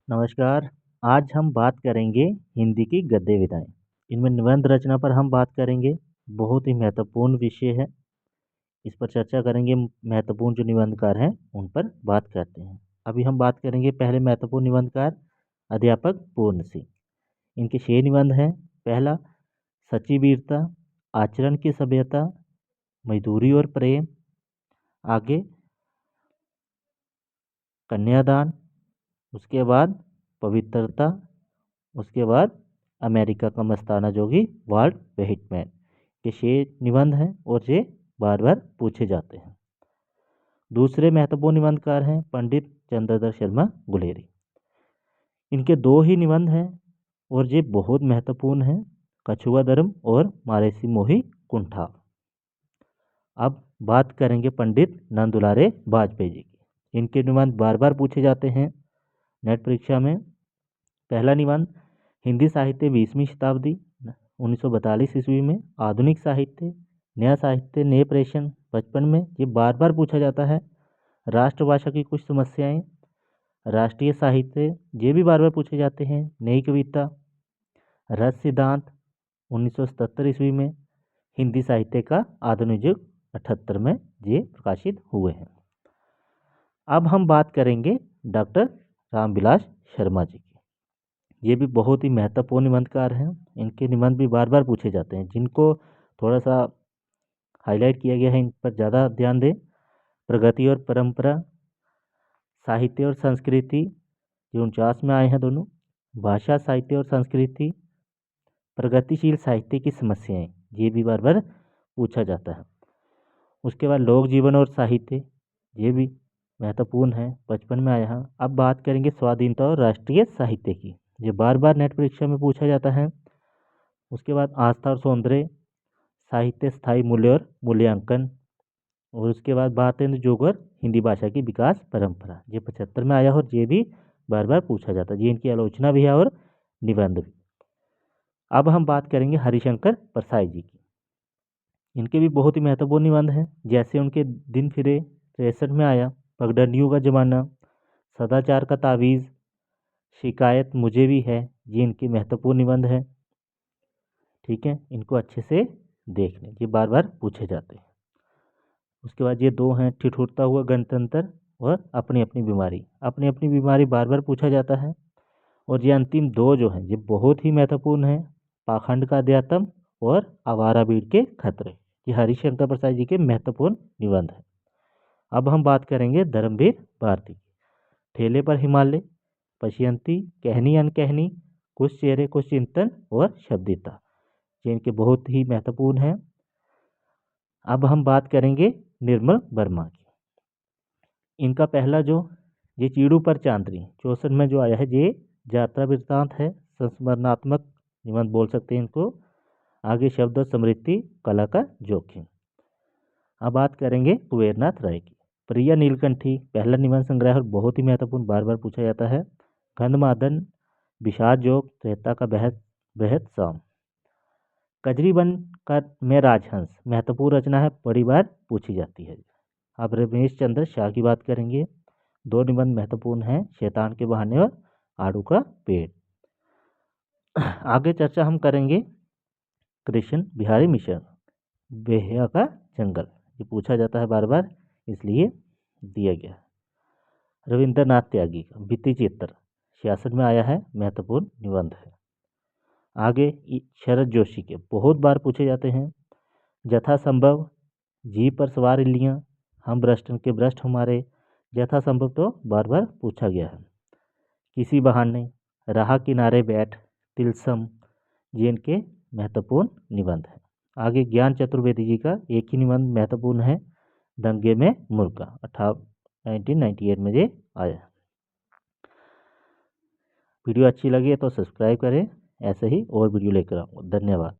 नमस्कार। आज हम बात करेंगे हिंदी की गद्य विधाएं। इनमें निबंध रचना पर हम बात करेंगे। बहुत ही महत्वपूर्ण विषय है। इस पर चर्चा करेंगे। महत्वपूर्ण जो निबंधकार हैं उन पर बात करते हैं। अभी हम बात करेंगे पहले महत्वपूर्ण निबंधकार अध्यापक पूर्ण सिंह। इनके 6 निबंध हैं। पहला, सच्ची वीरता, आचरण की सभ्यता, मजदूरी और प्रेम। आगे, कन्यादान। उसके बाद पवित्रता। उसके बाद अमेरिका का मस्ताना जोगी वाल्ट व्हिटमैन। ये 6 निबंध हैं और ये बार बार पूछे जाते हैं। दूसरे महत्वपूर्ण निबंधकार हैं पंडित चंद्रधर शर्मा गुलेरी। इनके 2 ही निबंध हैं और ये बहुत महत्वपूर्ण हैं, कछुआ धर्म और मारेसी मोही कुंठा। अब बात करेंगे पंडित नंदुलारे वाजपेयी जी की। इनके निबंध बार बार पूछे जाते हैं नेट परीक्षा में। पहला निबंध, हिंदी साहित्य 20वीं शताब्दी 1942 ईस्वी में, आधुनिक साहित्य, नया साहित्य, नए प्रेषण 55 में। ये बार बार पूछा जाता है। राष्ट्रभाषा की कुछ समस्याएं, राष्ट्रीय साहित्य, ये भी बार बार पूछे जाते हैं। नई कविता, रस सिद्धांत 1977 ईस्वी में। हिंदी साहित्य का आधुनिक युग 78 में ये प्रकाशित हुए हैं। अब हम बात करेंगे डॉक्टर रामविलास शर्मा जी की। ये भी बहुत ही महत्वपूर्ण निबंधकार हैं। इनके निबंध भी बार बार पूछे जाते हैं, जिनको थोड़ा सा हाईलाइट किया गया है इन पर ज़्यादा ध्यान दें। प्रगति और परंपरा, साहित्य और संस्कृति, ये 49 में आए हैं दोनों। भाषा, साहित्य और संस्कृति, प्रगतिशील साहित्य की समस्याएं, ये भी बार बार पूछा जाता है। उसके बाद लोक जीवन और साहित्य, ये भी महत्वपूर्ण है, 55 में आया है। अब बात करेंगे स्वाधीनता और राष्ट्रीय साहित्य की। ये बार बार नेट परीक्षा में पूछा जाता है। उसके बाद आस्था और सौंदर्य, साहित्य, स्थायी मूल्य और मूल्यांकन। और उसके बाद भारतेंद्र जोगर, हिंदी भाषा की विकास परंपरा, ये 75 में आया और ये भी बार बार पूछा जाता है। ये इनकी आलोचना भी है और निबंध भी। अब हम बात करेंगे हरिशंकर परसाई जी की। इनके भी बहुत ही महत्वपूर्ण निबंध हैं, जैसे उनके दिन फिरे 63 में आया, पगडंडियों का जमाना, सदाचार का तावीज़, शिकायत मुझे भी है, ये इनके महत्वपूर्ण निबंध हैं। ठीक है, इनको अच्छे से देख लें, ये बार बार पूछे जाते हैं। उसके बाद ये 2 हैं, ठिठुरता हुआ गणतंत्र और अपनी अपनी बीमारी। अपनी अपनी बीमारी बार बार पूछा जाता है। और ये अंतिम 2 जो हैं, ये बहुत ही महत्वपूर्ण हैं, पाखंड का अध्यात्म और आवारा भीड़ के खतरे। ये हरिशंकर प्रसाद जी के महत्वपूर्ण निबंध हैं। अब हम बात करेंगे धर्मवीर भारती की। ठेले पर हिमालय, पश्यंती, कहनी अनकहनी, कुछ चेहरे कुछ चिंतन और शब्दिता, ये इनके बहुत ही महत्वपूर्ण हैं। अब हम बात करेंगे निर्मल वर्मा की। इनका पहला जो ये चीड़ू पर चांदनी 64 में जो आया है, ये यात्रा वृत्तांत है, संस्मरणात्मक निबंध बोल सकते हैं इनको। आगे शब्द और स्मृति, कला का जोखिम। अब बात करेंगे कुबेरनाथ राय की। प्रिया नीलकंठी, पहला निबंध संग्रह और बहुत ही महत्वपूर्ण, बार बार पूछा जाता है। गंधमादन, विषाद जोग, त्रेता का बृहत बृहत साम। कजरी बन का में राजहंस, महत्वपूर्ण रचना है, बड़ी बार पूछी जाती है। अब रमेश चंद्र शाह की बात करेंगे। 2 निबंध महत्वपूर्ण हैं, शैतान के बहाने और आड़ू का पेड़। आगे चर्चा हम करेंगे कृष्ण बिहारी मिश्र, बेहया का जंगल, ये पूछा जाता है बार बार, इसलिए दिया गया। रविंद्रनाथ त्यागी का भित्ति चित्र 66 में आया है, महत्वपूर्ण निबंध है। आगे शरद जोशी के बहुत बार पूछे जाते हैं। यथासंभव, जी पर सवार इल्लियाँ, हम भ्रष्ट के भ्रष्ट हमारे, यथासंभव तो बार बार पूछा गया है। किसी बहाने, राह किनारे बैठ, तिलसम, ये इनके महत्वपूर्ण निबंध है। आगे ज्ञान चतुर्वेदी जी का एक ही निबंध महत्वपूर्ण है, दंगे में मुर्गा, 1998 में ये आया। वीडियो अच्छी लगी है तो सब्सक्राइब करें, ऐसे ही और वीडियो लेकर आऊँगा। धन्यवाद।